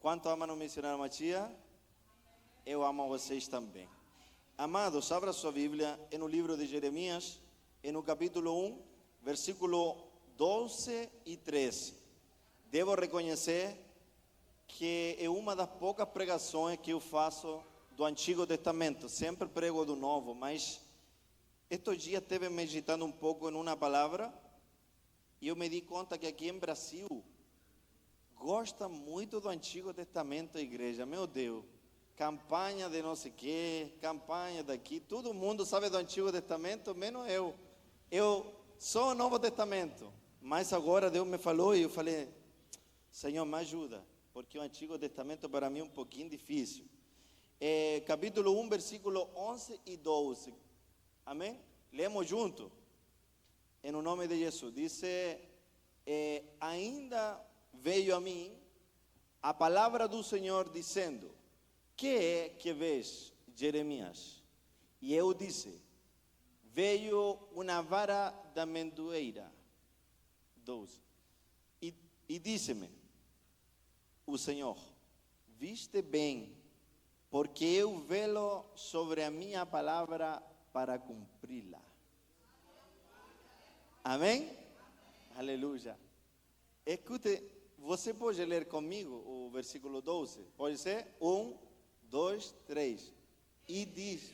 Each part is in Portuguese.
Quanto amam o missionário Matias? Eu amo vocês também. Amados, abra sua Bíblia no livro de Jeremias, no capítulo 1, versículo 12 e 13. Devo reconhecer que é uma das poucas pregações que eu faço do Antigo Testamento. Sempre prego do Novo, mas estes dias esteve meditando um pouco em uma palavra e eu me di conta que aqui em Brasil gosta muito do Antigo Testamento a igreja. Meu Deus, campanha de não sei o que, campanha daqui, todo mundo sabe do Antigo Testamento, menos eu. Eu sou o Novo Testamento, mas agora Deus me falou e eu falei, Senhor, me ajuda, porque o Antigo Testamento para mim é um pouquinho difícil. Capítulo 1, versículo 11 e 12. Amém? Lemos junto. Em nome de Jesus. Diz, ainda veio a mim a palavra do Senhor dizendo, que é que vês, Jeremias? E eu disse, veio uma vara da amendoeira. 12. E disse-me, o Senhor, viste bem, porque eu velo sobre a minha palavra para cumpri-la. Amém? Aleluia. Escute, você pode ler comigo o versículo 12? Pode ser? 1, 2, 3. E diz...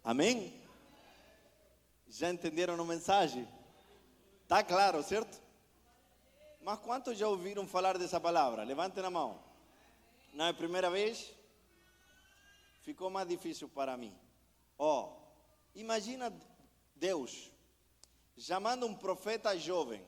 Amém? Já entenderam a mensagem? Está claro, certo? Mas quantos já ouviram falar dessa palavra? Levantem a mão. Não é a primeira vez? Ficou mais difícil para mim. Imagina Deus chamando um profeta jovem.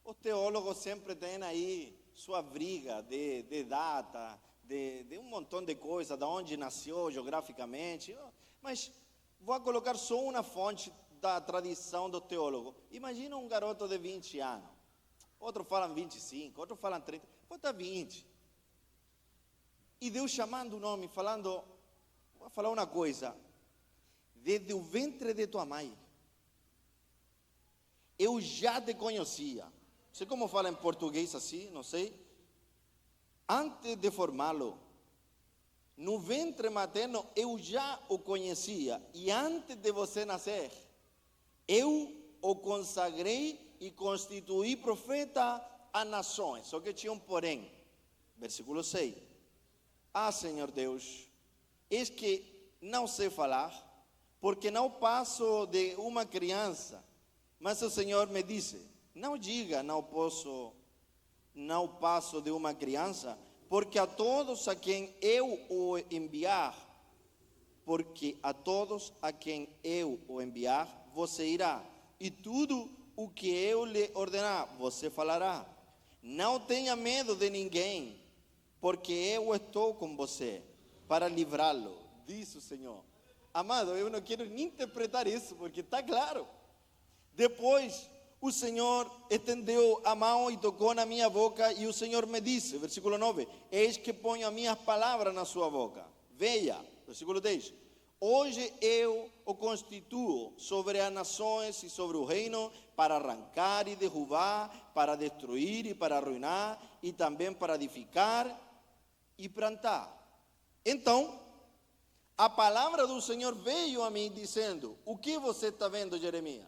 Os teólogos sempre têm aí sua briga de data, de um montão de coisas, de onde nasceu geograficamente. Mas vou colocar só uma fonte da tradição do teólogo. Imagina um garoto de 20 anos. Outros falam 25, outros falam 30. Bota 20. E Deus chamando um homem, falando, vou falar uma coisa. Desde o ventre de tua mãe, eu já te conhecia. Não sei como fala em português assim, não sei. Antes de formá-lo, no ventre materno eu já o conhecia. E antes de você nascer, eu o consagrei e constituí profeta a nações. Só que tinha um porém. Versículo 6. Senhor Deus, eis que não sei falar, porque não passo de uma criança. Mas o Senhor me disse, não diga, não passo de uma criança, porque a todos a quem eu o enviar, você irá, e tudo o que eu lhe ordenar, você falará. Não tenha medo de ninguém, porque eu estou com você, para livrá-lo, diz o Senhor. Amado, eu não quero nem interpretar isso, porque está claro. Depois, o Senhor estendeu a mão e tocou na minha boca, e o Senhor me disse, versículo 9, eis que ponho as minhas palavras na sua boca. Veja, versículo 10, hoje eu o constituo sobre as nações e sobre o reino, para arrancar e derrubar, para destruir e para arruinar, e também para edificar e plantar. Então, a palavra do Senhor veio a mim dizendo, o que você está vendo, Jeremias?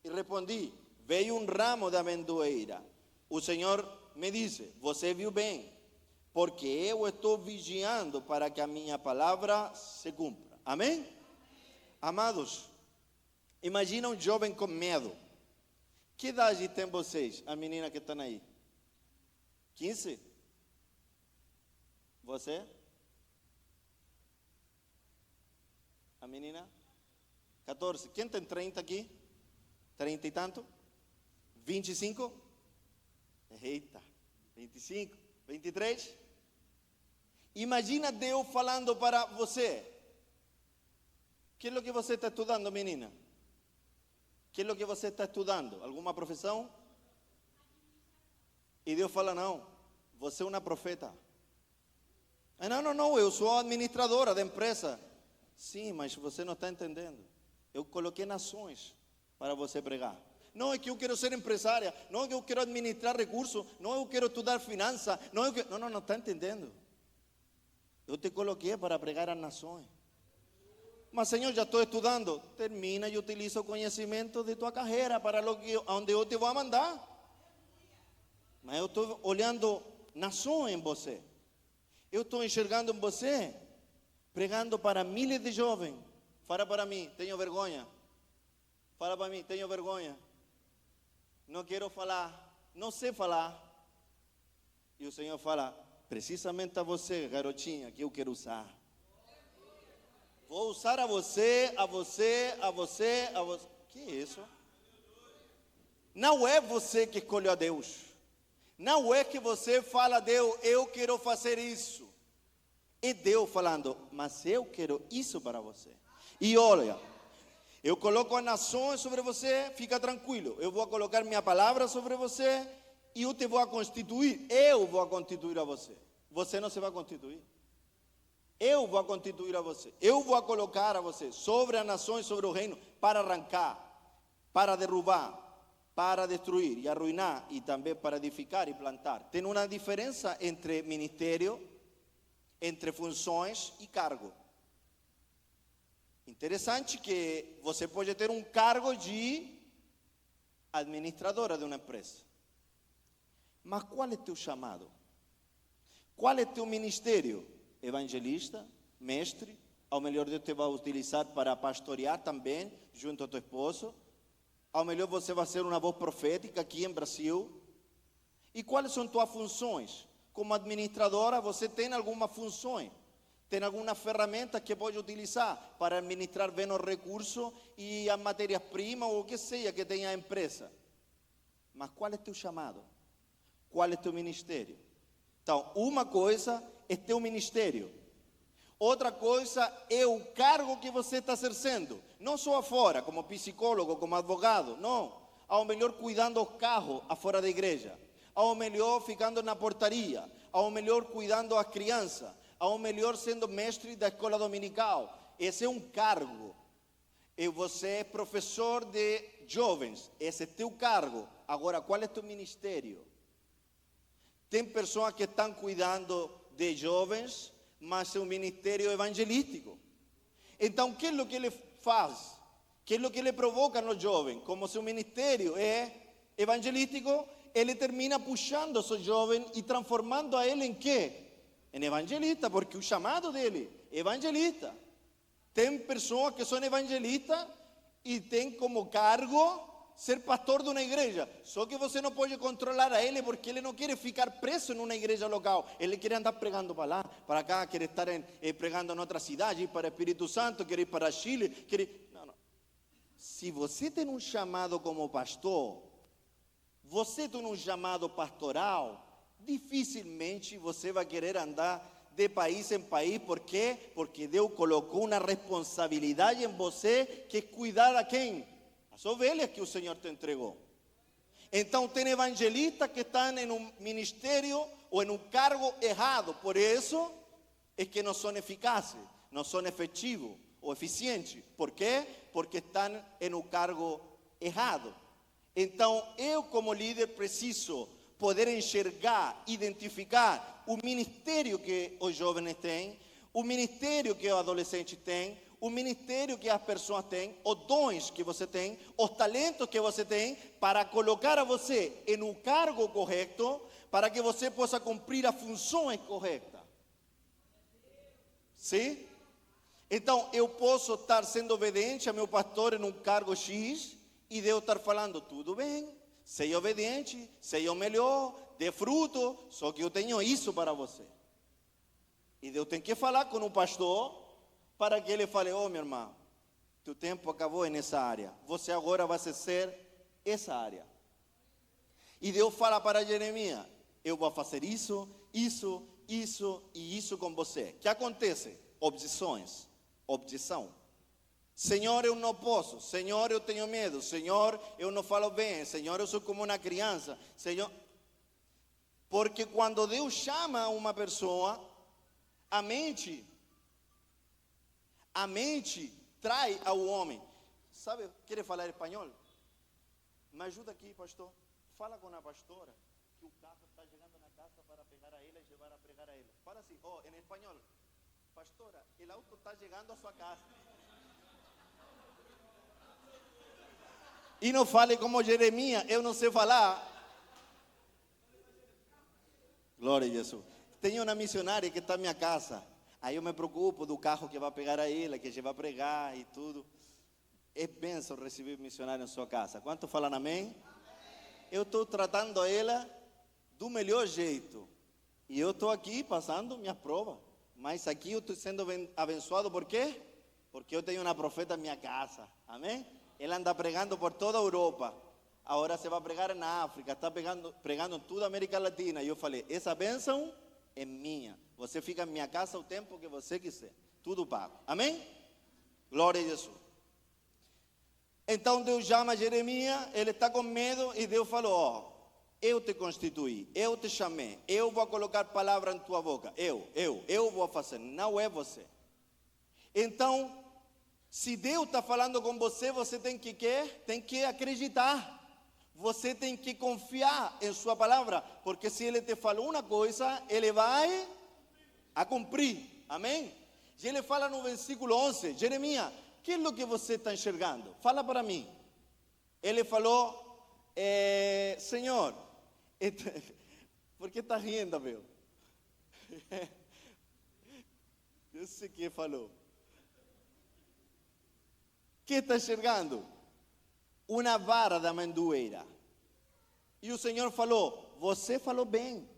E respondi, veio um ramo de amendoeira. O Senhor me disse, você viu bem, porque eu estou vigiando para que a minha palavra se cumpra. Amém? Amados, imagina um jovem com medo. Que idade tem vocês, a menina que estão aí? 15? Você? A menina? 14. Quem tem 30 aqui? 30 e tanto? 25? Eita, 25, 23? Imagina Deus falando para você. Que é o que você está estudando, menina? Que é o que você está estudando? Alguma profissão? E Deus fala, não, você é uma profeta. Não, eu sou administradora da empresa. Sim, mas você não está entendendo. Eu coloquei nações para você pregar. Não é que eu quero ser empresária, não é que eu quero administrar recursos, não é que eu quero estudar finanças, não é que... Não está entendendo. Eu te coloquei para pregar às nações. Mas, Senhor, já estou estudando. Termina e utiliza o conhecimento de tua carreira para onde eu te vou mandar. Mas eu estou olhando nações em você. Eu estou enxergando em você, pregando para milhares de jovens. Fala para mim, tenho vergonha. Fala para mim, tenho vergonha. Não quero falar, não sei falar. E o Senhor fala, precisamente a você, garotinha, que eu quero usar. Vou usar a você, a você, a você, a você. Que é isso? Não é você que escolheu a Deus. Não é que você fala a Deus, eu quero fazer isso. É Deus falando, mas eu quero isso para você. E olha, eu coloco as nações sobre você, fica tranquilo. Eu vou colocar minha palavra sobre você e eu te vou constituir. Eu vou constituir a você. Você não se vai constituir. Eu vou constituir a você. Eu vou colocar a você sobre as nações, sobre o reino, para arrancar, para derrubar, para destruir e arruinar, e também para edificar e plantar. Tem uma diferença entre ministério, entre funções e cargo. Interessante que você pode ter um cargo de administradora de uma empresa. Mas qual é teu chamado? Qual é teu ministério? Evangelista, mestre, ao melhor Deus te vai utilizar para pastorear também, junto ao teu esposo. Ao melhor você vai ser uma voz profética aqui em Brasil. E quais são tuas funções? Como administradora, você tem alguma função? Tem alguma ferramenta que pode utilizar para administrar bem os recursos e as matérias-primas ou o que seja que tenha a empresa. Mas qual é teu chamado? Qual é teu ministério? Então, uma coisa é teu ministério. Outra coisa é o cargo que você está exercendo. Não só afora, como psicólogo, como advogado. Não. Ao melhor cuidando dos carros afora da igreja. Ao melhor ficando na portaria. Ao melhor cuidando das crianças. Ao melhor sendo mestre da escola dominical. Esse é um cargo. E você é professor de jovens. Esse é teu cargo. Agora, qual é teu ministério? Tem pessoas que estão cuidando de jovens, mas seu ministério é evangelístico. Então, o que é o que ele faz? O que é o que ele provoca nos jovens? Como seu ministério é evangelístico, ele termina puxando os jovens e transformando a ele em quê? Em evangelista, porque o chamado dele é evangelista. Tem pessoas que são evangelistas e tem como cargo ser pastor de uma igreja. Só que você não pode controlar a ele porque ele não quer ficar preso em uma igreja local. Ele quer andar pregando para lá, para cá, quer estar pregando em outra cidade, ir para o Espírito Santo, quer ir para Chile. Não. Se você tem um chamado como pastor, você tem um chamado pastoral, dificilmente você vai querer andar de país em país. Por quê? Porque Deus colocou uma responsabilidade em você que é cuidar a quem? As ovelhas que o Senhor te entregou. Então tem evangelistas que estão em um ministério ou em um cargo errado. Por isso é que não são eficazes, não são efetivos ou eficientes. Por quê? Porque estão em um cargo errado. Então eu como líder preciso poder enxergar, identificar o ministério que os jovens têm, o ministério que os adolescentes têm, o ministério que as pessoas têm, os dons que você tem, os talentos que você tem, para colocar a você em um cargo correto, para que você possa cumprir as funções corretas. Sim? Então, eu posso estar sendo obediente a meu pastor em um cargo X, e Deus estar falando, tudo bem, seja obediente, seja o melhor, dê fruto, só que eu tenho isso para você. E Deus tem que falar com o pastor, para que ele fale, oh, minha irmã, teu tempo acabou nessa área. Você agora vai ser essa área. E Deus fala para Jeremias, eu vou fazer isso, isso, isso e isso com você. O que acontece? Objeção. Senhor, eu não posso. Senhor, eu tenho medo. Senhor, eu não falo bem. Senhor, eu sou como uma criança. Senhor, porque quando Deus chama uma pessoa, a mente trai ao homem. sabe, quer falar espanhol? Me ajuda aqui, pastor. Fala com a pastora que o carro está chegando na casa para pegar a ela e levar a pregar a ela. Fala assim, em espanhol. Pastora, o auto está chegando a sua casa. E não fale como Jeremias, eu não sei falar. Glória a Jesus. Tenho uma missionária que está na minha casa. Aí eu me preocupo do carro que vai pegar a ela, que vai pregar e tudo. É bênção receber missionário em sua casa. Quanto falam amém? Eu estou tratando ela do melhor jeito. E eu estou aqui passando minha prova. Mas aqui eu estou sendo abençoado. Por quê? Porque eu tenho uma profeta na minha casa. Amém? Ela anda pregando por toda a Europa. Agora se vai pregar na África. Está pregando em toda a América Latina. E eu falei, essa bênção é minha. Você fica em minha casa o tempo que você quiser. Tudo pago. Amém? Glória a Jesus. Então Deus chama Jeremias, ele está com medo e Deus falou, eu te constituí, eu te chamei, eu vou colocar palavra em tua boca, eu vou fazer, não é você. Então, se Deus está falando com você, você tem que quê? Tem que acreditar, você tem que confiar em sua palavra, porque se ele te falou uma coisa, ele vai a cumprir, amém? E ele fala no versículo 11, Jeremias, que é o que você está enxergando? Fala para mim. Ele falou, Senhor, por que está rindo, meu? Eu sei o que falou. O que está enxergando? Uma vara de amendoeira. E o Senhor falou, você falou bem,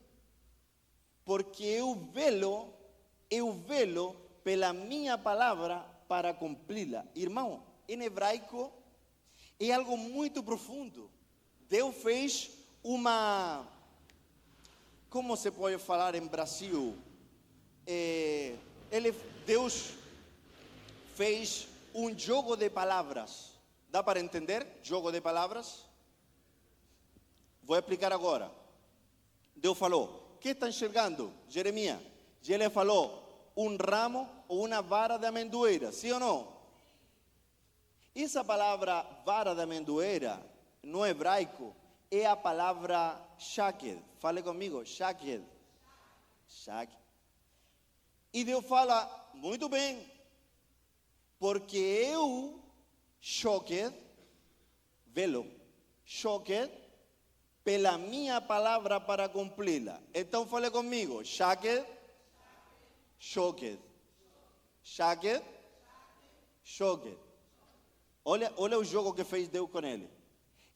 porque eu velo pela minha palavra para cumpri-la. Irmão, em hebraico é algo muito profundo. Deus fez como se pode falar em Brasil? Deus fez um jogo de palavras. Dá para entender? Jogo de palavras? Vou explicar agora. Deus falou, o que está enxergando, Jeremias? E ele falou, um ramo ou uma vara de amendoeira, sim ou não? Essa palavra vara de amendoeira, no hebraico, é a palavra shaked. Fale comigo, shaked. Shaked. E Deus fala, muito bem, porque eu, shoked, velo, shoked, pela minha palavra para cumpri-la. Então fale comigo, shaked, shoked. Shaked, shoked. Olha o jogo que fez Deus com ele.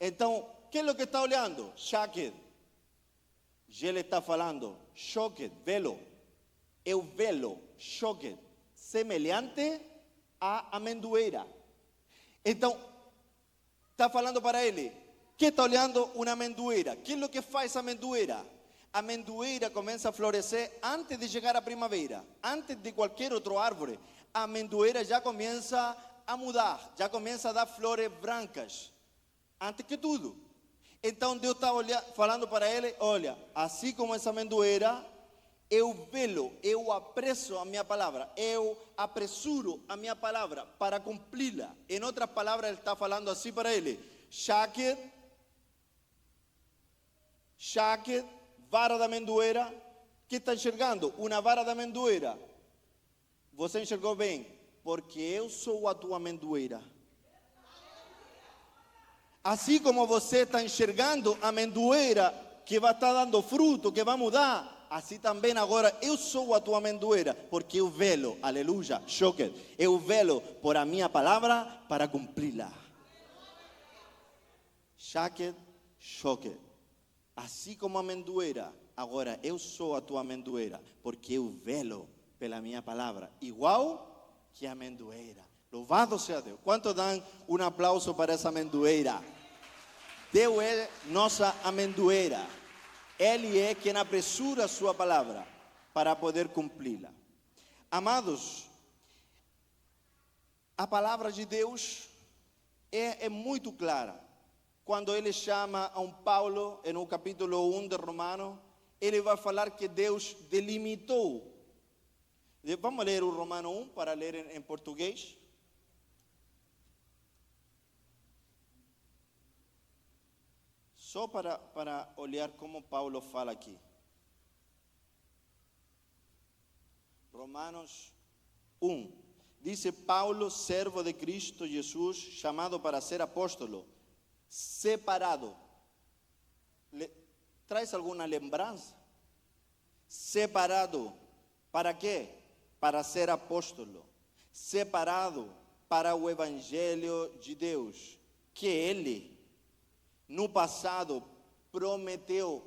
Então, o que é o que está olhando? Shaked. E ele está falando, shoked, velo. Eu velo, shoked, semelhante à amendoeira. Então, está falando para ele, que está olhando uma amendoeira. O que é o que faz a amendoeira? A amendoeira começa a florescer antes de chegar a primavera, antes de qualquer outra árvore. A amendoeira já começa a mudar, já começa a dar flores brancas, antes que tudo. Então Deus está falando para ele, olha, assim como essa amendoeira, eu velo, eu apresso a minha palavra, eu apressuro a minha palavra para cumpri-la. Em outras palavras, ele está falando assim para ele, shaked, vara da amendoeira, que está enxergando? Uma vara da amendoeira. Você enxergou bem? Porque eu sou a tua amendoeira. Assim como você está enxergando a amendoeira que vai estar dando fruto, que vai mudar, assim também agora eu sou a tua amendoeira, porque eu velo, aleluia, shoked, eu velo por a minha palavra para cumpri-la. Shaked, shoked. Assim como a amendoeira, agora eu sou a tua amendoeira, porque eu velo pela minha palavra, igual que a amendoeira. Louvado seja Deus. Quanto dão um aplauso para essa amendoeira? Deus é nossa amendoeira. Ele é quem apressura a sua palavra para poder cumpri-la. Amados, a palavra de Deus é muito clara. Quando ele chama a Paulo, no capítulo 1 de Romanos, ele vai falar que Deus delimitou. Vamos ler o Romano 1 para ler em português. Só para olhar como Paulo fala aqui. Romanos 1. Dice Paulo, servo de Cristo Jesús, chamado para ser apóstolo, separado. ¿Traes alguna lembrança? Separado. ¿Para quê? Para ser apóstolo. Separado para o evangelho de Deus, que ele, no passado, prometeu.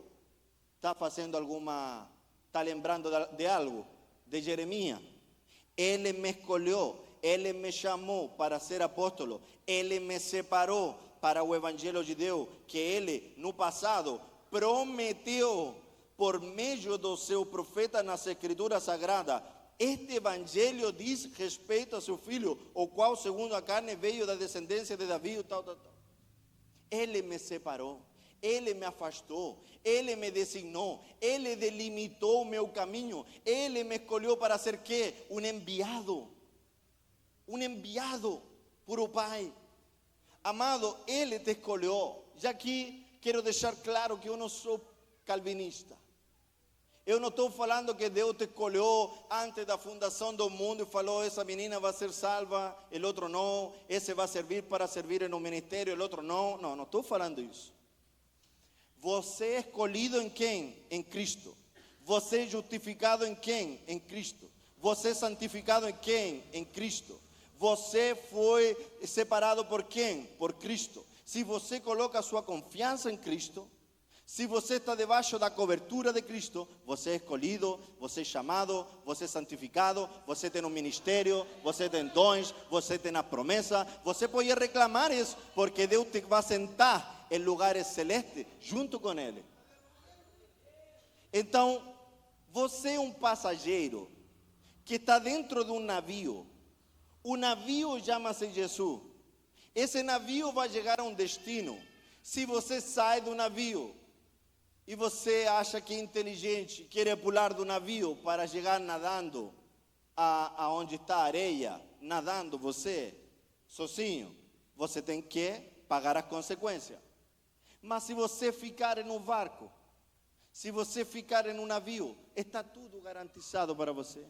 Está fazendo alguma... Está lembrando de algo? De Jeremias. Ele me escolheu, ele me chamou para ser apóstolo, ele me separou para o evangelho de Deus, que ele, no passado, prometeu por meio do seu profeta nas escrituras sagradas. Este evangelho diz respeito a seu filho, o qual, segundo a carne, veio da descendência de Davi, tal. Ele me separou, ele me afastou, ele me designou, ele delimitou o meu caminho, ele me escolheu para ser quê? Um enviado por o Pai. Amado, ele te escolheu. Já aqui quero deixar claro que eu não sou calvinista. Eu não estou falando que Deus te escolheu antes da fundação do mundo e falou, essa menina vai ser salva, o outro não, esse vai servir para servir no ministério, o outro não. Não estou falando isso. Você é escolhido em quem? Em Cristo. Você é justificado em quem? Em Cristo. Você é santificado em quem? Em Cristo. Você foi separado por quem? Por Cristo. Se você coloca a sua confiança em Cristo, se você está debaixo da cobertura de Cristo, você é escolhido, você é chamado, você é santificado, você tem um ministério, você tem dons, você tem a promessa. Você pode reclamar isso, porque Deus te vai sentar em lugares celestes junto com Ele. Então, você é um passageiro que está dentro de um navio. O navio chama-se Jesus. Esse navio vai chegar a um destino. Se você sai do navio e você acha que é inteligente, quer pular do navio para chegar nadando aonde está a areia, nadando você, sozinho, você tem que pagar as consequências. Mas se você ficar em um barco, se você ficar em um navio, está tudo garantizado para você.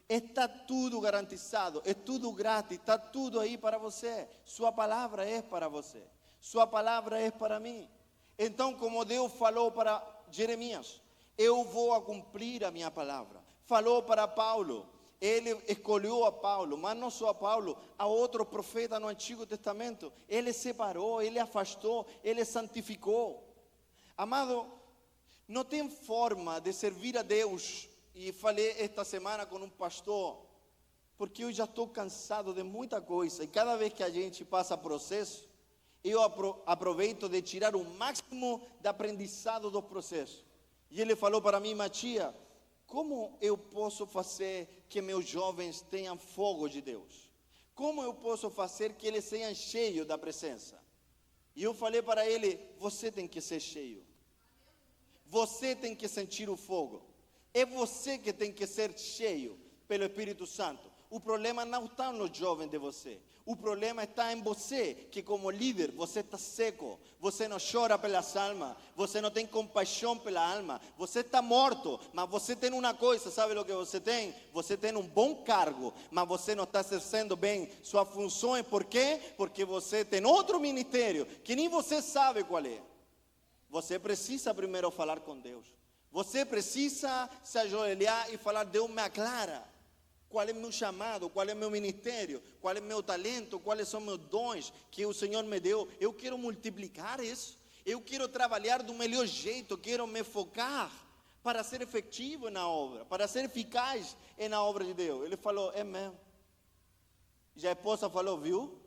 Está tudo garantizado, é tudo grátis, está tudo aí para você. Sua palavra é para você, sua palavra é para mim. Então, como Deus falou para Jeremias, eu vou cumprir a minha palavra. Falou para Paulo, ele escolheu a Paulo, mas não só a Paulo, a outro profeta no Antigo Testamento. Ele separou, ele afastou, ele santificou. Amado, não tem forma de servir a Deus. E falei esta semana com um pastor, porque eu já estou cansado de muita coisa. E cada vez que a gente passa processo, eu aproveito de tirar o máximo de aprendizado dos processos. E ele falou para mim, Matias, como eu posso fazer que meus jovens tenham fogo de Deus? Como eu posso fazer que eles sejam cheios da presença? E eu falei para ele, você tem que ser cheio. Você tem que sentir o fogo. É você que tem que ser cheio pelo Espírito Santo. O problema não está nos jovens de você. O problema está em você, que como líder, você está seco. Você não chora pelas almas. Você não tem compaixão pela alma. Você está morto, mas você tem uma coisa, sabe o que você tem? Você tem um bom cargo, mas você não está exercendo bem suas funções. Por quê? Porque você tem outro ministério, que nem você sabe qual é. Você precisa primeiro falar com Deus. Você precisa se ajoelhar e falar, Deus me aclara. Qual é meu chamado, qual é meu ministério, qual é meu talento, quais são meus dons que o Senhor me deu. Eu quero multiplicar isso. Eu quero trabalhar do melhor jeito, quero me focar para ser efetivo na obra, para ser eficaz na obra de Deus. Ele falou, é mesmo. E a esposa falou, viu?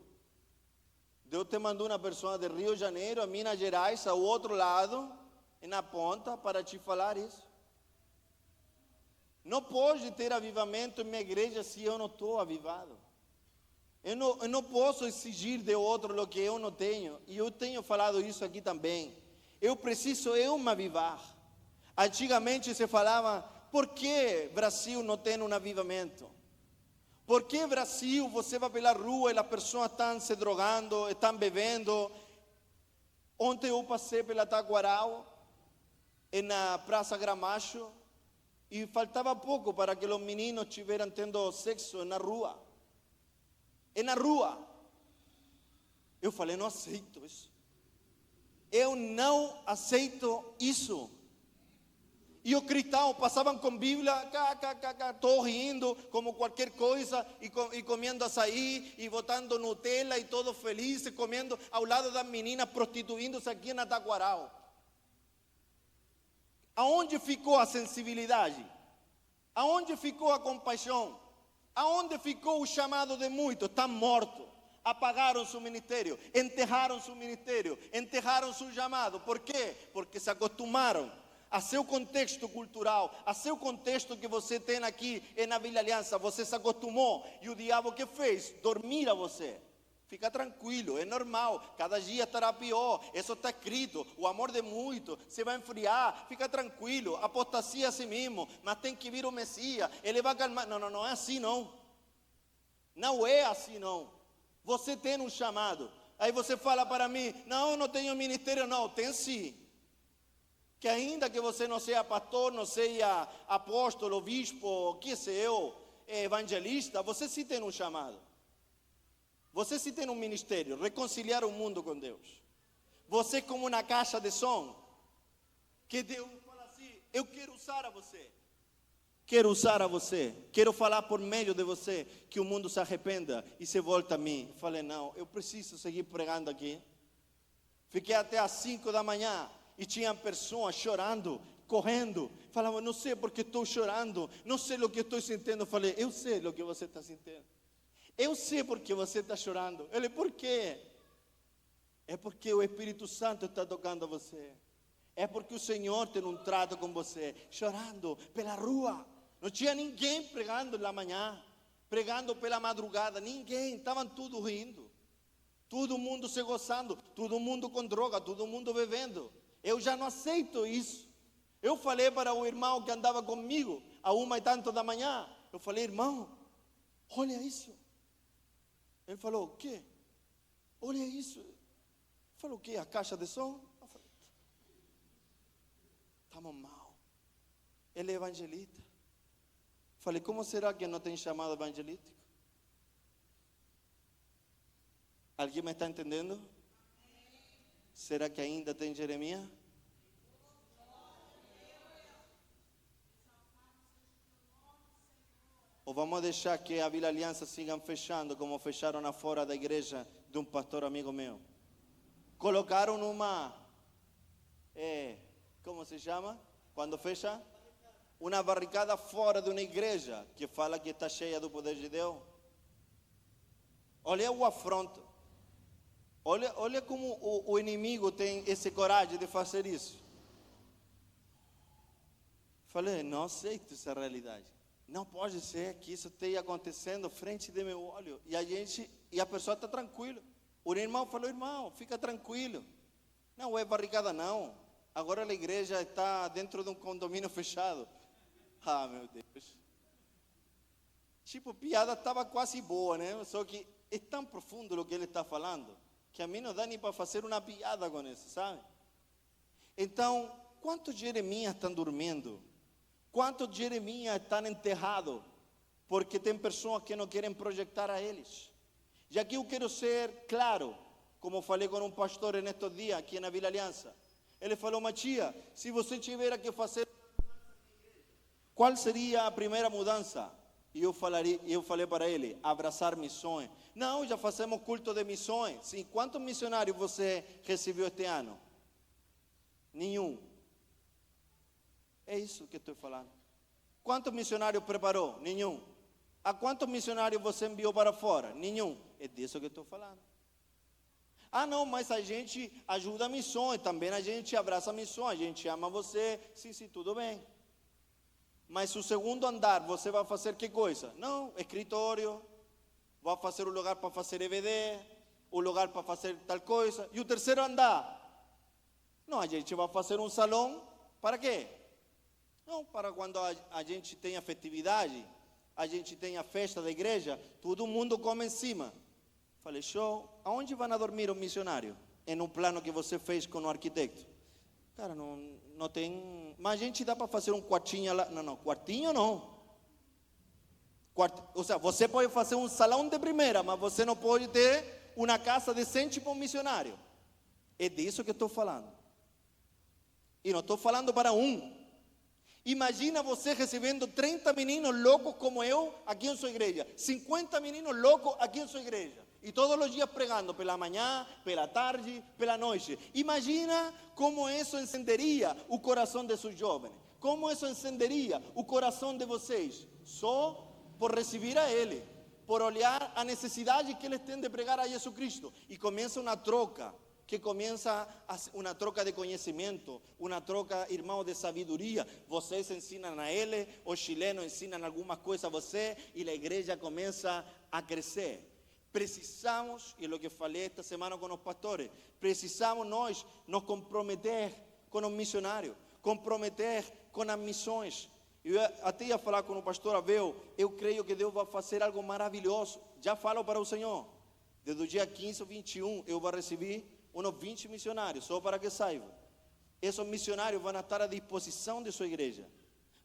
Deus te mandou uma pessoa de Rio de Janeiro, a Minas Gerais, ao outro lado, na ponta, para te falar isso. Não pode ter avivamento em minha igreja se eu não estou avivado. Eu não posso exigir de outro o que eu não tenho. E eu tenho falado isso aqui também. Eu preciso me avivar. Antigamente se falava, por que Brasil não tem um avivamento? Por que Brasil você vai pela rua e as pessoas estão se drogando, estão bebendo? Ontem eu passei pela Taquaral, na Praça Gramacho, e faltava pouco para que os meninos estivessem tendo sexo na rua. Na rua. Eu falei, não aceito isso. Eu não aceito isso. E os cristãos passavam com Bíblia, todos rindo, como qualquer coisa, e comendo açaí, e botando Nutella, e todos felizes, comendo ao lado das meninas, prostituindo-se aqui na Taquaral. Aonde ficou a sensibilidade? Aonde ficou a compaixão? Aonde ficou o chamado de muitos? Estão mortos. Apagaram seu ministério, enterraram seu ministério, enterraram seu chamado. Por quê? Porque se acostumaram a seu contexto cultural, a seu contexto que você tem aqui na Vila Aliança. Você se acostumou e o diabo que fez? Dormir a você. Fica tranquilo, é normal, cada dia estará pior, isso está escrito, o amor de muito se vai enfriar, fica tranquilo, apostasia a si mesmo, mas tem que vir o Messias, ele vai calmar. Não, não é assim não. Não é assim não. Você tem um chamado. Aí você fala para mim, não tenho ministério. Não, tem sim. Que ainda que você não seja pastor, não seja apóstolo, bispo, que sei eu, evangelista, você sim tem um chamado. Você sim tem um ministério, reconciliar o mundo com Deus. Você como uma caixa de som, que Deus fala assim, eu quero usar a você. Quero usar a você, quero falar por meio de você, que o mundo se arrependa e se volte a mim. Falei, não, eu preciso seguir pregando aqui. Fiquei até às 5 da manhã e tinha pessoas chorando, correndo. Falavam, não sei porque estou chorando, não sei o que estou sentindo. Falei, eu sei o que você está sentindo. Eu sei porque você está chorando. Ele, por quê? É porque o Espírito Santo está tocando você. É porque o Senhor tem um trato com você. Chorando pela rua. Não tinha ninguém pregando na manhã, pregando pela madrugada, ninguém, estavam tudo rindo, todo mundo se gozando, todo mundo com droga, todo mundo bebendo. Eu já não aceito isso. Eu falei para o irmão que andava comigo, a 1h da manhã, eu falei, irmão, olha isso. Ele falou, o quê? Olha isso. Eu falei, o quê? A caixa de som? Eu falei, estamos mal. Ele é evangelista. Falei, como será que não tem chamado evangelístico? Alguém me está entendendo? Será que ainda tem Jeremias? Ou vamos deixar que a Vila Aliança sigam fechando, como fecharam na fora da igreja de um pastor amigo meu? Colocaram como se chama? Quando fecha? Uma barricada fora de uma igreja que fala que está cheia do poder de Deus. Olha o afronto. Olha como o inimigo tem esse coragem de fazer isso. Falei, não aceito essa realidade. Não pode ser que isso esteja acontecendo frente de meu olho. E a pessoa está tranquila. O irmão falou, irmão, fica tranquilo. Não é barricada não. Agora a igreja está dentro de um condomínio fechado. Ah, meu Deus. Tipo, piada estava quase boa, né? Só que é tão profundo o que ele está falando, que a mim não dá nem para fazer uma piada com isso, sabe? Então, quantos Jeremias estão dormindo? Quantos Jeremias estão enterrados? Porque tem pessoas que não querem projetar a eles. E aqui eu quero ser claro, como falei com um pastor nestes dias aqui na Vila Aliança. Ele falou, Matias, se você tiver que fazer, qual seria a primeira mudança? E eu falei para ele, abraçar missões. Não, já fazemos culto de missões. Sim, quantos missionários você recebeu este ano? Nenhum. É isso que estou falando. Quantos missionários preparou? Nenhum. A quantos missionários você enviou para fora? Nenhum. É disso que estou falando. Ah, não, mas a gente ajuda missões, também a gente abraça missões, a gente ama você. Sim, tudo bem. Mas o segundo andar, você vai fazer que coisa? Não, escritório, vai fazer um lugar para fazer EVD, um lugar para fazer tal coisa. E o terceiro andar? Não, a gente vai fazer um salão, para quê? Não, para quando a gente tenha festividade, a gente tenha festa da igreja, todo mundo come em cima. Falei, show, aonde vão dormir os missionários? em um plano que você fez com o arquiteto? Cara, não tem... Mas a gente dá para fazer um quartinho lá. Não, quartinho não. Ou seja, você pode fazer um salão de primeira, mas você não pode ter uma casa decente para um missionário. É disso que estou falando. E não estou falando para um. Imagina você recebendo 30 meninos loucos como eu aqui em sua igreja. 50 meninos loucos aqui em sua igreja. E todos os dias pregando, pela manhã, pela tarde, pela noite. Imagina como isso encenderia o coração de seus jovens. Como isso encenderia o coração de vocês. Só por receber a Ele. Por olhar a necessidade que eles têm de pregar a Jesus Cristo. E começa uma troca. Que começa uma troca de conhecimento. Uma troca, irmão, de sabedoria. Vocês ensinam a ele. Os chilenos ensinam algumas coisas a você. E a igreja começa a crescer. Precisamos, e é o que falei esta semana com os pastores, precisamos nós nos comprometer com os missionários, comprometer com as missões. Eu até ia falar com o pastor Abel, eu creio que Deus vai fazer algo maravilhoso. Já falo para o Senhor, desde o dia 15 ou 21, eu vou receber uns 20 missionários, só para que saibam. Esses missionários vão estar à disposição de sua igreja,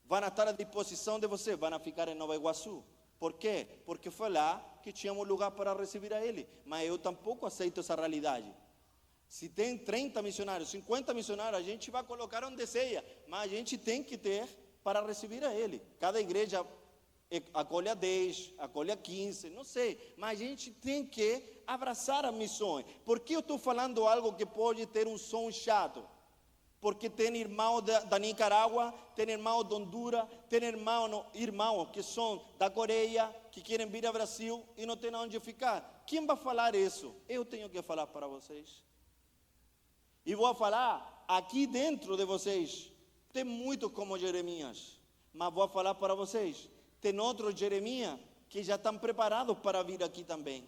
vão estar à disposição de você, vão ficar em Nova Iguaçu. Por quê? Porque foi lá que tínhamos lugar para receber a Ele. Mas eu tampouco aceito essa realidade. Se tem 30 missionários, 50 missionários, a gente vai colocar onde seja. Mas a gente tem que ter para receber a Ele. Cada igreja acolhe a 10, acolhe a 15, não sei. Mas a gente tem que abraçar as missões. Por que eu estou falando algo que pode ter um som chato? Porque tem irmãos da Nicarágua, tem irmãos de Honduras, tem irmãos que são da Coreia, que querem vir ao Brasil e não tem onde ficar. Quem vai falar isso? Eu tenho que falar para vocês. E vou falar aqui dentro de vocês. Tem muitos como Jeremias, mas vou falar para vocês. Tem outros Jeremias que já estão preparados para vir aqui também.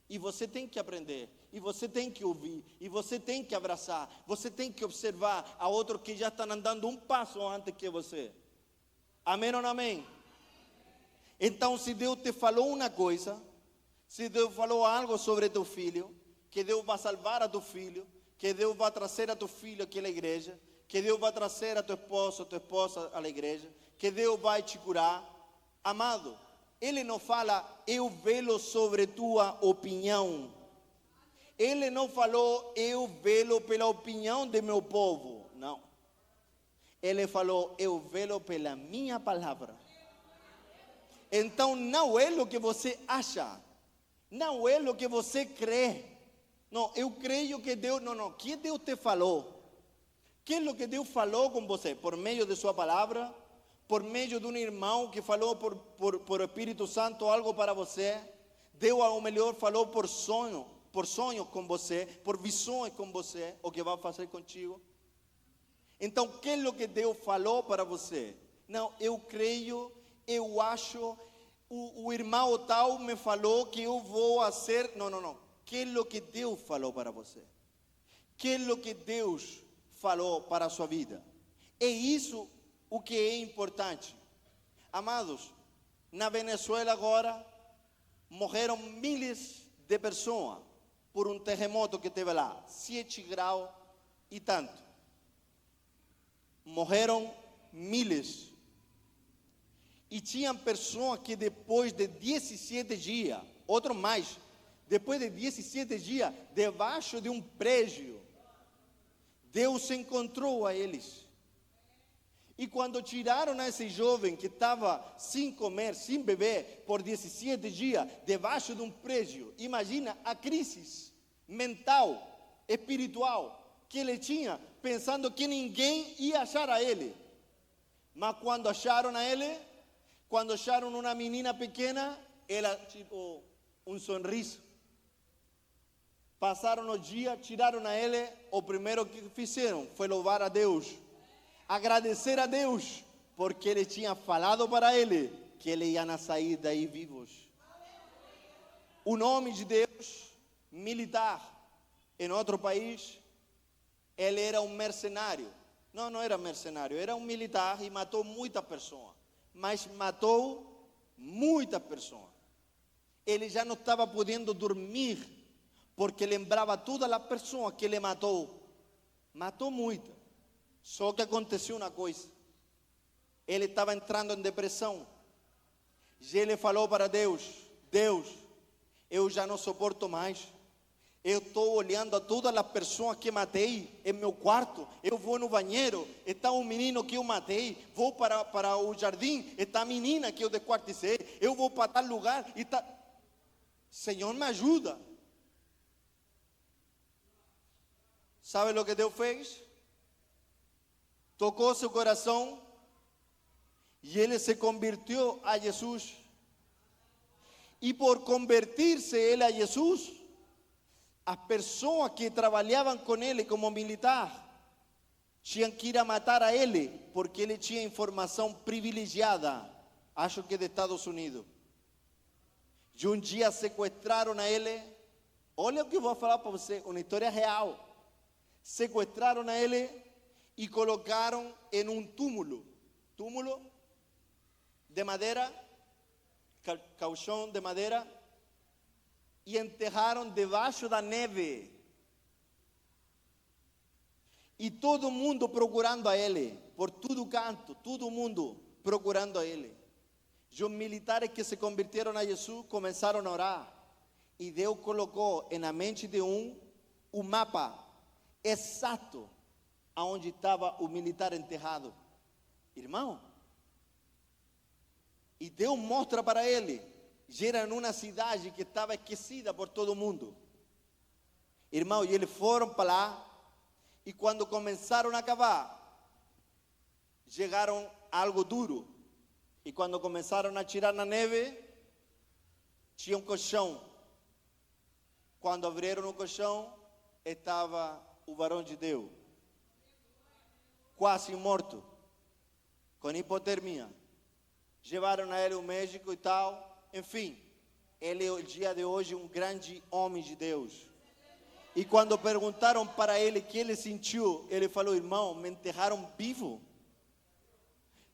E você tem que aprender, e você tem que ouvir, e você tem que abraçar, você tem que observar a outros que já estão andando um passo antes que você. Amém ou não amém? Então, se Deus te falou uma coisa, se Deus falou algo sobre teu filho, que Deus vai salvar a teu filho, que Deus vai trazer a teu filho aqui à igreja, que Deus vai trazer a tua esposa à igreja, que Deus vai te curar, amado. Ele não fala, eu velo sobre tua opinião. Ele não falou, eu velo pela opinião de meu povo. Não. Ele falou, eu velo pela minha palavra. Então não é o que você acha. Não é o que você crê. Não, eu creio que Deus... Não. O que Deus te falou? Que é o que Deus falou com você? Por meio de sua palavra? Por meio de um irmão que falou por Espírito Santo algo para você, Deus ao melhor falou por sonhos com você, por visões com você, o que vai fazer contigo. Então, o que é o que Deus falou para você? Não, eu creio, eu acho, o irmão tal me falou que eu vou fazer... Não. O que é o que Deus falou para você? O que é o que Deus falou para a sua vida? É isso o que é importante. Amados, na Venezuela agora morreram miles de pessoas por um terremoto que teve lá, 7 graus e tanto. Morreram miles. E tinham pessoas que depois de 17 dias, outro mais, depois de 17 dias, debaixo de um prédio, Deus encontrou a eles. E quando tiraram esse jovem que estava sem comer, sem beber, por 17 dias, debaixo de um prédio, imagina a crise mental, espiritual, que ele tinha, pensando que ninguém ia achar a ele. Mas quando acharam a ele, quando acharam uma menina pequena, ela, tipo, um sorriso. Passaram os dias, tiraram a ele, o primeiro que fizeram foi louvar a Deus. Agradecer a Deus, porque Ele tinha falado para ele que ele ia sair daí vivos. O nome de Deus, militar, em outro país, ele era um mercenário. Não era mercenário, era um militar e matou muitas pessoas. Mas matou muitas pessoas. Ele já não estava podendo dormir, porque lembrava todas as pessoas que ele matou. Matou muitas. Só que aconteceu uma coisa. Ele estava entrando em depressão. E ele falou para Deus: Deus, eu já não suporto mais. Eu estou olhando a todas as pessoas que matei em meu quarto. Eu vou no banheiro, está um menino que eu matei. Vou para o jardim, está a menina que eu desquarticei. Eu vou para tal lugar e está... Senhor, me ajuda. ¿Sabe o que Deus fez? Tocou seu coração e ele se convirtió a Jesus. E por convertir-se ele a Jesus, as pessoas que trabalhavam com ele como militar tinham que ir a matar a ele, porque ele tinha informação privilegiada, acho que de Estados Unidos. E um dia sequestraram a ele. Olha o que eu vou falar para você, uma história real. Sequestraram a ele e colocaram em um túmulo de madeira, caixão de madeira, e enterraram debaixo da neve. E todo mundo procurando a ele, por todo canto, todo mundo procurando a ele. E os militares que se convirtieron a Jesus começaram a orar. E Deus colocou na mente de um mapa exato aonde estava o militar enterrado. Irmão, e Deus mostra para ele, e era numa cidade que estava esquecida por todo mundo. Irmão, e eles foram para lá, e quando começaram a cavar, chegaram a algo duro. E quando começaram a tirar na neve, tinha um colchão. Quando abriram o colchão, estava o varão de Deus, quase morto, com hipotermia. Levaram a ele ao médico e tal. Enfim, ele é o dia de hoje um grande homem de Deus. E quando perguntaram para ele o que ele sentiu, ele falou: irmão, me enterraram vivo.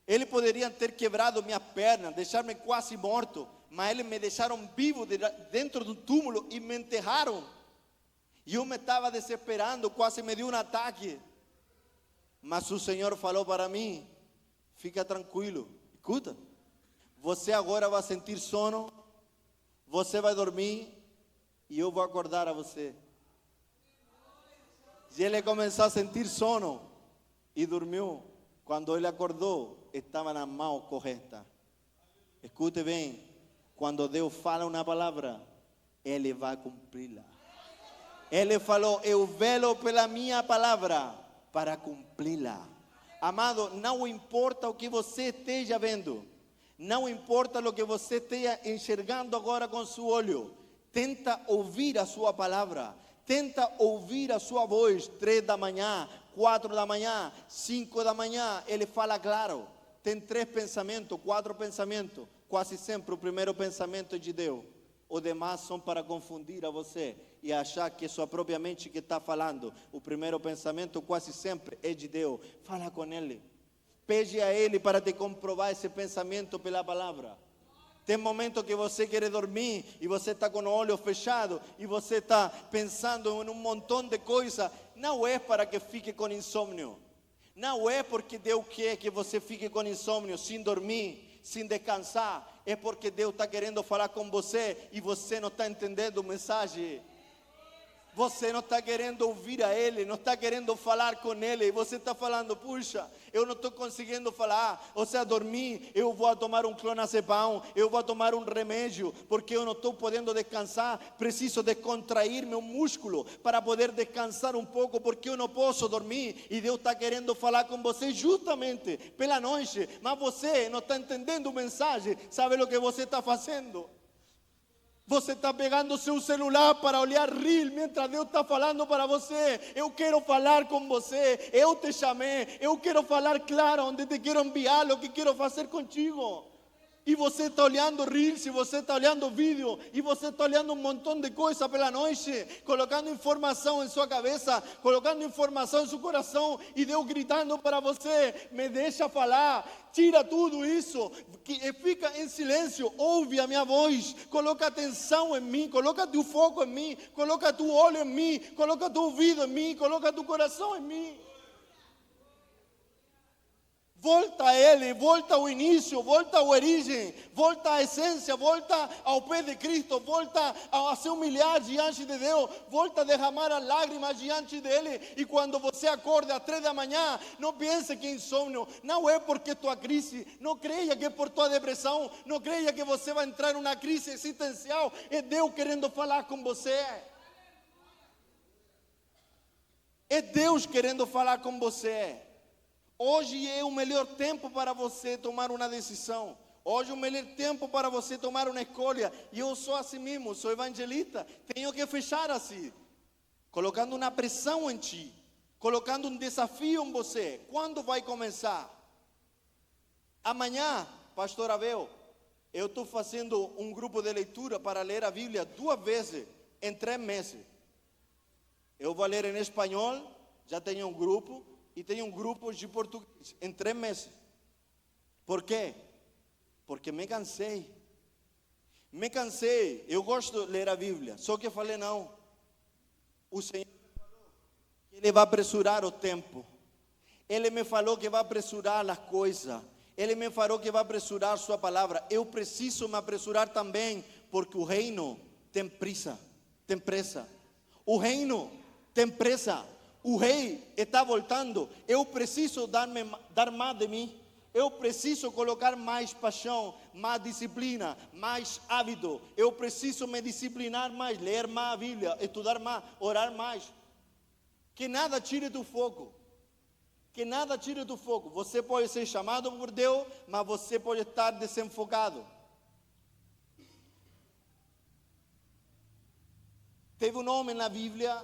Ele poderia ter quebrado minha perna, deixar-me quase morto, mas eles me deixaram vivo dentro do túmulo e me enterraram. E eu me estava desesperando, quase me deu um ataque. Mas o Senhor falou para mim: fica tranquilo, escuta, você agora vai sentir sono, você vai dormir e eu vou acordar a você. E ele começou a sentir sono e dormiu. Quando ele acordou, estava na mão correta. Escute bem, quando Deus fala uma palavra, Ele vai cumpri-la. Ele falou: eu velo pela minha palavra para cumpri-la. Amado, não importa o que você esteja vendo, não importa o que você esteja enxergando agora com seu olho, tenta ouvir a sua palavra, tenta ouvir a sua voz. 3 da manhã, 4 da manhã, 5 da manhã, ele fala claro. Tem 3 pensamentos, 4 pensamentos. Quase sempre o primeiro pensamento é de Deus. Os demais são para confundir a você e achar que é sua própria mente que está falando. O primeiro pensamento quase sempre é de Deus. Fala com Ele. Pede a Ele para te comprovar esse pensamento pela palavra. Tem momentos que você quer dormir e você está com o olho fechado e você está pensando em um montão de coisas. Não é para que fique com insônia. Não é porque Deus quer que você fique com insônia, sem dormir, sem descansar. É porque Deus está querendo falar com você e você não está entendendo o mensagem. Você não está querendo ouvir a Ele, não está querendo falar com Ele. E você está falando: puxa, eu não estou conseguindo falar. Ou seja, dormir, eu vou tomar um clonazepam, eu vou tomar um remédio, porque eu não estou podendo descansar. Preciso descontrair meu músculo para poder descansar um pouco, porque eu não posso dormir. E Deus está querendo falar com você justamente pela noite. Mas você não está entendendo o mensagem. Sabe o que você está fazendo? Você está pegando seu celular para olhar reel, mientras Deus está falando para você: eu quero falar com você, eu te chamei, eu quero falar claro onde te quero enviar, o que quero fazer contigo. E você está olhando reels, e você está olhando vídeo, e você está olhando um montão de coisas pela noite, colocando informação em sua cabeça, colocando informação em seu coração, e Deus gritando para você: me deixa falar, tira tudo isso, fica em silêncio, ouve a minha voz, coloca atenção em mim, coloca teu foco em mim, coloca teu olho em mim, coloca teu ouvido em mim, coloca teu coração em mim. Volta a Ele, volta ao início, volta à origem, volta à essência, volta ao pé de Cristo, volta a se humilhar diante de Deus, volta a derramar as lágrimas diante dEle. E quando você acorda às 3 da manhã, não pense que é insônia, não é porque tua crise, não creia que é por tua depressão, não creia que você vai entrar numa crise existencial, é Deus querendo falar com você. É Deus querendo falar com você. Hoje é o melhor tempo para você tomar uma decisão. Hoje é o melhor tempo para você tomar uma escolha. E eu sou assim mesmo, sou evangelista. Tenho que fechar assim, colocando uma pressão em ti, colocando um desafio em você. Quando vai começar? Amanhã, pastor Abel, eu estou fazendo um grupo de leitura para ler a Bíblia 2 vezes em 3 meses. Eu vou ler em espanhol, já tenho um grupo. E tenho um grupo de português em 3 meses. Por quê? Porque me cansei. Me cansei. Eu gosto de ler a Bíblia. Só que eu falei, não. O Senhor me falou que Ele vai apressurar o tempo. Ele me falou que vai apressurar as coisas. Ele me falou que vai apressurar sua palavra. Eu preciso me apressurar também, porque o reino tem pressa. Tem pressa. O reino tem pressa. O rei está voltando. Eu preciso dar mais de mim. Eu preciso colocar mais paixão, mais disciplina, mais hábito. Eu preciso me disciplinar mais, ler mais a Bíblia, estudar mais, orar mais. Que nada tire do foco. Que nada tire do foco. Você pode ser chamado por Deus, mas você pode estar desenfocado. Teve um homem na Bíblia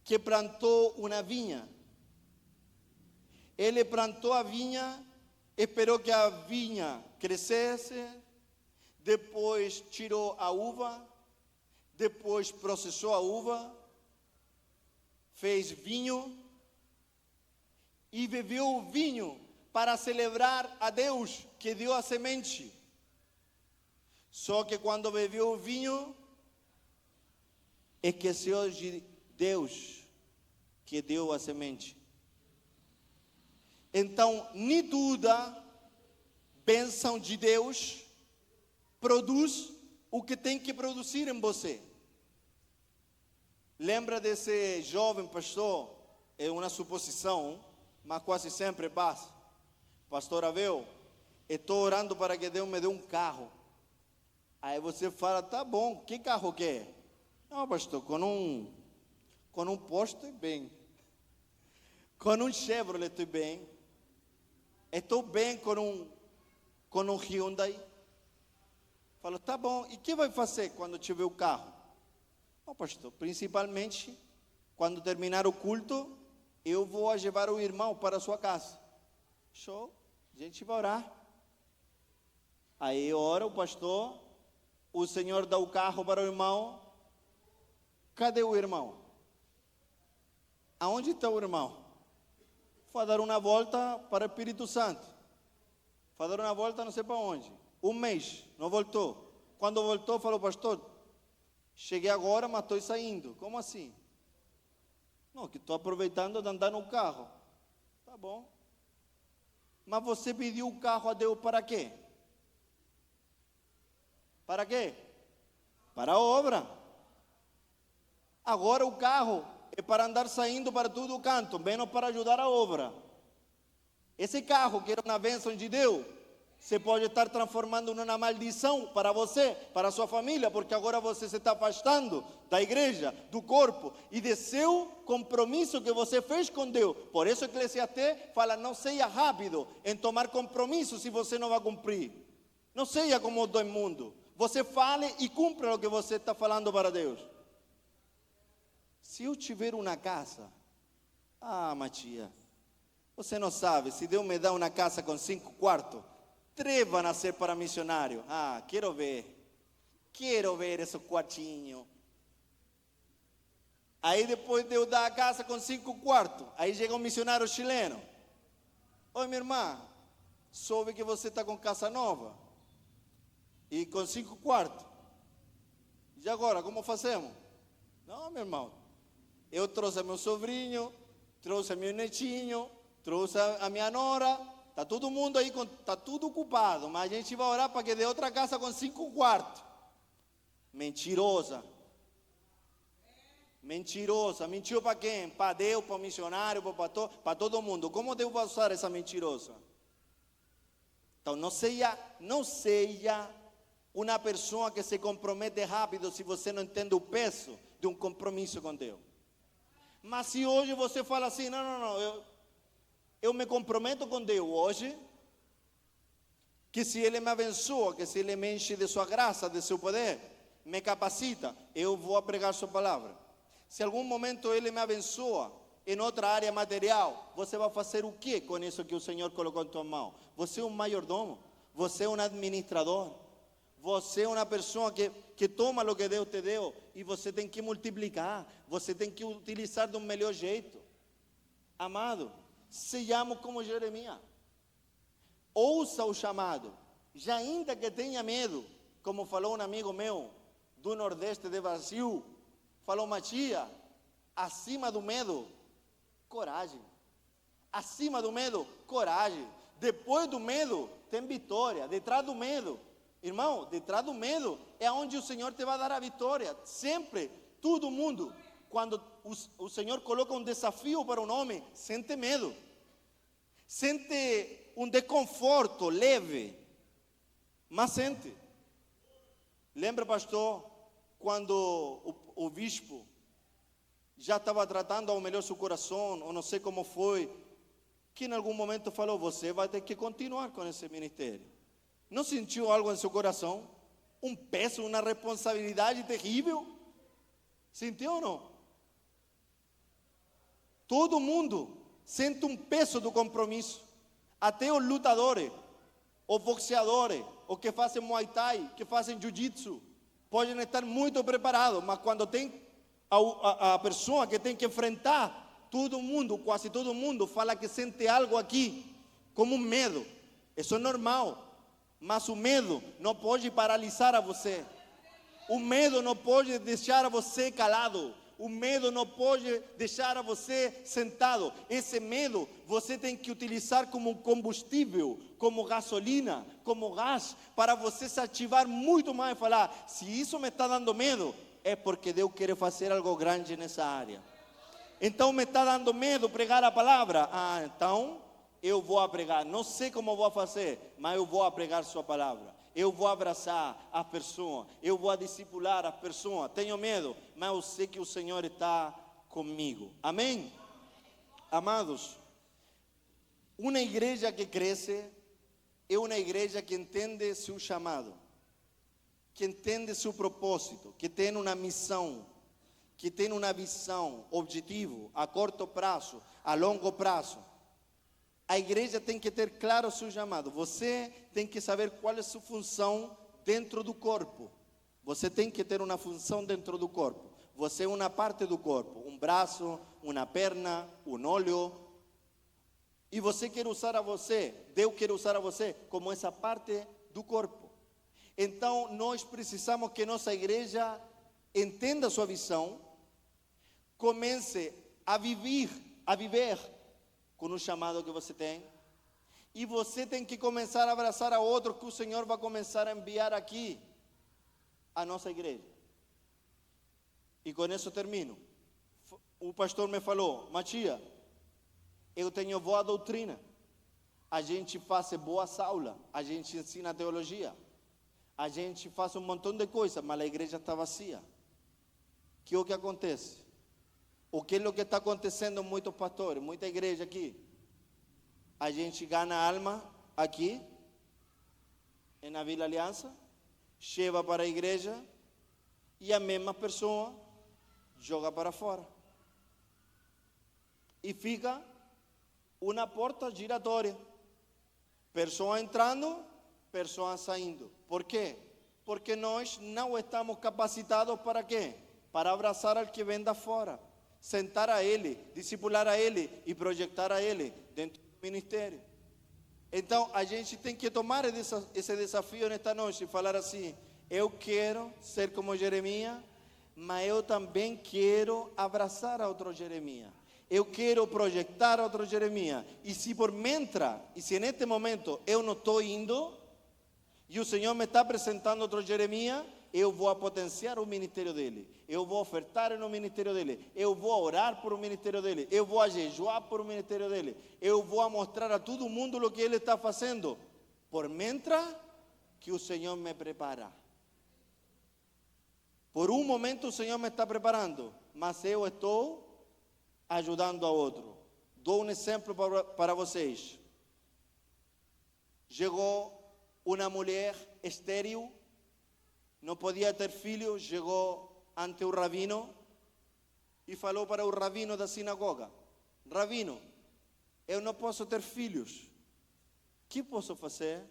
que plantou uma vinha. Ele plantou a vinha, esperou que a vinha crescesse, depois tirou a uva, depois processou a uva, fez vinho e bebeu o vinho para celebrar a Deus que deu a semente. Só que quando bebeu o vinho, esqueceu de Deus que deu a semente. Então, nem toda bênção de Deus produz o que tem que produzir em você. Lembra desse jovem pastor? É uma suposição, mas quase sempre passa. Pastor Abel, estou orando para que Deus me dê um carro. Aí você fala, tá bom, que carro que é? Não, pastor, com um Porsche estou bem. Com um Chevrolet estou bem. Estou bem com um Hyundai. Falo, tá bom, e o que vai fazer quando tiver o carro? Não, pastor, principalmente, quando terminar o culto, eu vou levar o irmão para a sua casa. Show, a gente vai orar. Aí ora o pastor, o Senhor dá o carro para o irmão. Cadê o irmão? Aonde está o irmão? Foi dar uma volta para o Espírito Santo. Foi dar uma volta não sei para onde. Um mês, não voltou. Quando voltou, falou, pastor, cheguei agora, mas estou saindo. Como assim? Não, que estou aproveitando de andar no carro. Tá bom. Mas você pediu o carro a Deus para quê? Para quê? Para a obra. Agora o carro é para andar saindo para todo o canto, menos para ajudar a obra. Esse carro, que era uma bênção de Deus, você pode estar transformando numa maldição para você, para a sua família, porque agora você se está afastando da igreja, do corpo e de seu compromisso que você fez com Deus. Por isso Eclesiastes fala, não seja rápido em tomar compromisso se você não vai cumprir. Não seja como do mundo. Você fale e cumpra o que você está falando para Deus. Se eu tiver uma casa, Matias, você não sabe, se Deus me dá uma casa com 5 quartos, atrevam a ser para missionário. Ah, quero ver esse quartinho. Aí depois de eu dar a casa com 5 quartos, aí chega um missionário chileno. Oi, minha irmã, soube que você está com casa nova e com 5 quartos. E agora, como fazemos? Não, meu irmão, eu trouxe meu sobrinho, trouxe meu netinho, trouxe a minha nora, está todo mundo aí, está tudo ocupado, mas a gente vai orar para que dê outra casa com 5 quartos. Mentirosa. Mentirosa. Mentiu para quem? Para Deus, para o missionário, para todo mundo. Como Deus vai usar essa mentirosa? Então, não seja uma pessoa que se compromete rápido se você não entende o peso de um compromisso com Deus. Mas se hoje você fala assim, não, eu me comprometo com Deus hoje, que se Ele me abençoa, que se Ele me enche de sua graça, de seu poder, me capacita, eu vou pregar sua palavra. Se algum momento Ele me abençoa em outra área material, você vai fazer o que com isso que o Senhor colocou em tua mão? Você é um mayordomo, você é um administrador, você é uma pessoa que toma o que Deus te deu e você tem que multiplicar, você tem que utilizar de um melhor jeito. Amado, sejamos como Jeremias. Ouça o chamado, já ainda que tenha medo, como falou um amigo meu do Nordeste do Brasil, falou, Matias, acima do medo, coragem. Acima do medo, coragem. Depois do medo, tem vitória. Detrás do medo, irmão, detrás do medo é onde o Senhor te vai dar a vitória. Sempre, todo mundo, quando o Senhor coloca um desafio para um homem, sente medo. Sente um desconforto leve, mas sente. Lembra, pastor, quando o bispo já estava tratando ao melhor seu coração, ou não sei como foi, que em algum momento falou, você vai ter que continuar com esse ministério. Não sentiu algo em seu coração? Um peso, uma responsabilidade terrível? Sentiu ou não? Todo mundo sente um peso do compromisso. Até os lutadores, os boxeadores, os que fazem Muay Thai, que fazem Jiu-Jitsu, podem estar muito preparados, mas quando tem a pessoa que tem que enfrentar, todo mundo, quase todo mundo, fala que sente algo aqui, como um medo. Isso é normal, mas o medo não pode paralisar a você. O medo não pode deixar você calado. O medo não pode deixar você sentado. Esse medo você tem que utilizar como combustível, como gasolina, como gás, para você se ativar muito mais e falar, se isso me está dando medo, é porque Deus quer fazer algo grande nessa área. Então me está dando medo pregar a palavra. Ah, então eu vou pregar. Não sei como vou fazer, mas eu vou pregar sua palavra. Eu vou abraçar as pessoas, eu vou discipular as pessoas. Tenho medo, mas eu sei que o Senhor está comigo. Amém? Amados, uma igreja que cresce é uma igreja que entende seu chamado, que entende seu propósito, que tem uma missão, que tem uma visão, objetivo, a curto prazo, a longo prazo. A igreja tem que ter claro o seu chamado. Você tem que saber qual é a sua função dentro do corpo. Você tem que ter uma função dentro do corpo. Você é uma parte do corpo, um braço, uma perna, um olho. E você quer usar a você, Deus quer usar a você como essa parte do corpo. Então, nós precisamos que nossa igreja entenda a sua visão, comece a viver com o chamado que você tem, e você tem que começar a abraçar a outro que o Senhor vai começar a enviar aqui, a nossa igreja. E com isso termino. O pastor me falou, Matias, eu tenho boa doutrina, a gente faz boas aulas, a gente ensina teologia, a gente faz um montão de coisas, mas a igreja está vazia. Que é o que acontece? O que é o que está acontecendo em muitos pastores, muita igreja aqui? A gente ganha alma aqui, na Vila Aliança, chega para a igreja e a mesma pessoa joga para fora. E fica uma porta giratória. Pessoa entrando pessoas saindo. Por quê? Porque nós não estamos capacitados para quê? Para abraçar ao que vem da fora, sentar a ele, discipular a ele e projetar a ele dentro do ministério. Então, a gente tem que tomar esse desafio nesta noite e falar assim: eu quero ser como Jeremias, mas eu também quero abraçar a outro Jeremias. Eu quero projetar a outro Jeremias. E se por mientras, e se neste momento eu não estou indo, e o Senhor me está apresentando outro Jeremias, eu vou potenciar o ministério dele. Eu vou ofertar no ministério dele. Eu vou orar por o ministério dele. Eu vou jejuar por o ministério dele. Eu vou mostrar a todo mundo o que ele está fazendo. Por mientras que o Senhor me prepara. Por um momento o Senhor me está preparando, mas eu estou ajudando a outro. Dou um exemplo para vocês. Chegou uma mulher estéril, não podia ter filhos, chegou ante o rabino e falou para o rabino da sinagoga: rabino, eu não posso ter filhos, o que posso fazer?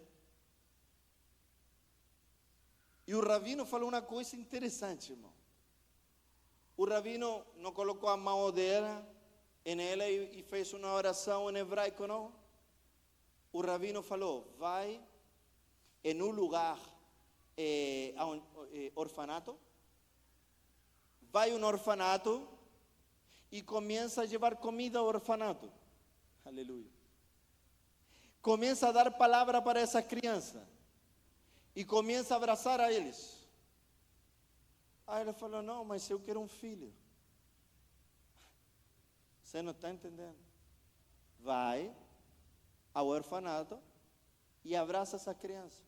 E o rabino falou uma coisa interessante, irmão. O rabino não colocou a mão dela nela e fez uma oração em hebraico, não. O rabino falou: vai em um lugar, orfanato, vai a um orfanato e começa a levar comida ao orfanato. Aleluia. Começa a dar palavra para essa criança e começa a abraçar a eles. Aí ele falou: não, mas eu quero um filho. Você não está entendendo. Vai ao orfanato e abraça essa criança.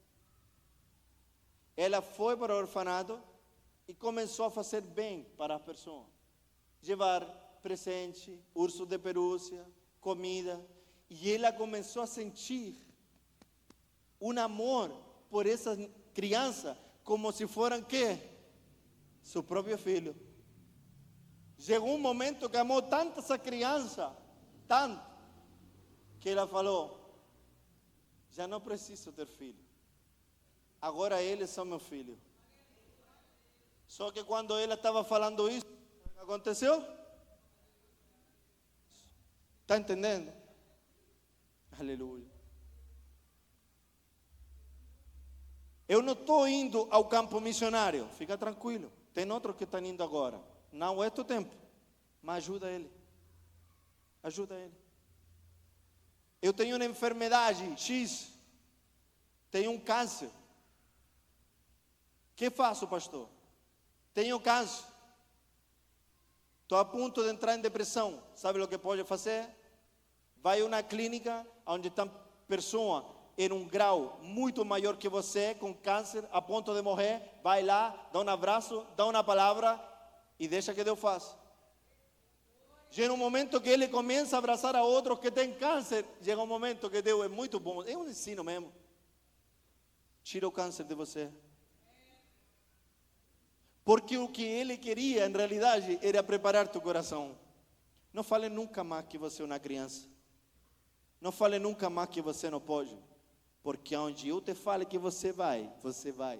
Ela foi para o orfanato e começou a fazer bem para as pessoas. Levar presente, urso de pelúcia, comida. E ela começou a sentir um amor por essa criança, como se foram quê? Seu próprio filho. Chegou um momento que amou tanto essa criança, tanto, que ela falou: já não preciso ter filho. Agora eles são meu filho. Só que quando ela estava falando isso, o que aconteceu? Está entendendo? Aleluia. Eu não estou indo ao campo missionário, fica tranquilo. Tem outros que estão indo agora. Não é teu tempo, mas ajuda ele. Ajuda ele. Eu tenho uma enfermidade X, tenho um câncer. O que faço, pastor? Tenho câncer. Estou a ponto de entrar em depressão. Sabe o que pode fazer? Vai a uma clínica onde estão pessoas em um grau muito maior que você, com câncer, a ponto de morrer. Vai lá, dá um abraço, dá uma palavra e deixa que Deus faça. Chega um momento que ele começa a abraçar a outros que têm câncer. Chega um momento que Deus é muito bom. É um ensino mesmo. Tira o câncer de você. Porque o que ele queria, em realidade, era preparar teu coração. Não fale nunca mais que você é uma criança. Não fale nunca mais que você não pode. Porque onde eu te fale que você vai, você vai.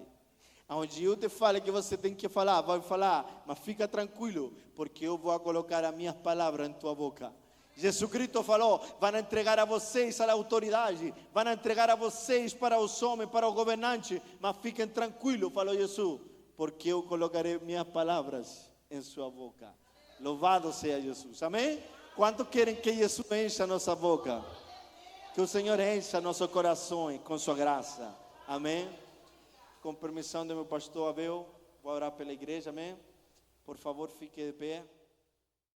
Onde eu te fale que você tem que falar, vai falar. Mas fica tranquilo, porque eu vou colocar as minhas palavras em tua boca. Jesus Cristo falou: vão entregar a vocês a autoridade, vão entregar a vocês para os homens, para os governantes. Mas fiquem tranquilos, falou Jesus, porque eu colocarei minhas palavras em sua boca. Louvado seja Jesus. Amém? Quantos querem que Jesus encha a nossa boca? Que o Senhor encha nosso coração com sua graça. Amém? Com permissão do meu pastor Abel, vou orar pela igreja. Amém? Por favor, fique de pé.